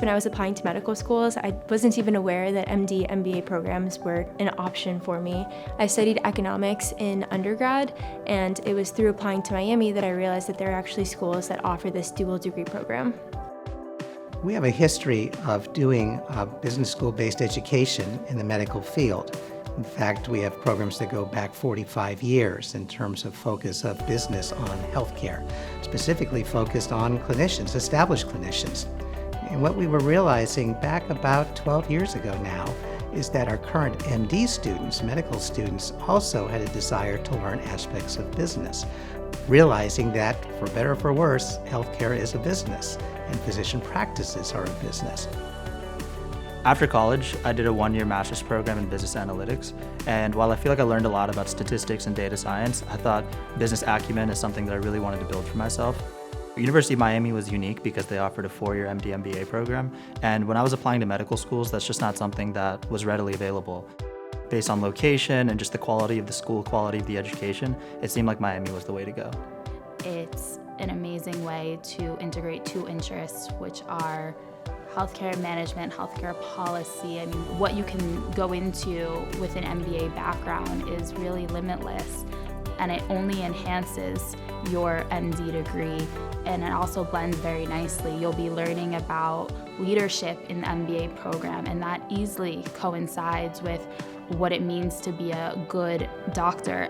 When I was applying to medical schools, I wasn't even aware that MD, MBA programs were an option for me. I studied economics in undergrad, and it was through applying to Miami that I realized that there are actually schools that offer this dual degree program. We have a history of doing business school-based education in the medical field. In fact, we have programs that go back 45 years in terms of focus of business on healthcare, specifically focused on clinicians, established clinicians. And what we were realizing back about 12 years ago now is that our current MD students, medical students, also had a desire to learn aspects of business, realizing that, for better or for worse, healthcare is a business and physician practices are a business. After college, I did a one-year master's program in business analytics, and while I feel like I learned a lot about statistics and data science, I thought business acumen is something that I really wanted to build for myself. University of Miami was unique because they offered a 4-year MD MBA program, and when I was applying to medical schools, that's just not something that was readily available. Based on location and just the quality of the school, quality of the education, it seemed like Miami was the way to go. It's an amazing way to integrate two interests, which are healthcare management, healthcare policy. I mean, what you can go into with an MBA background is really limitless, and it only enhances your MD degree, and it also blends very nicely. You'll be learning about leadership in the MBA program, and that easily coincides with what it means to be a good doctor.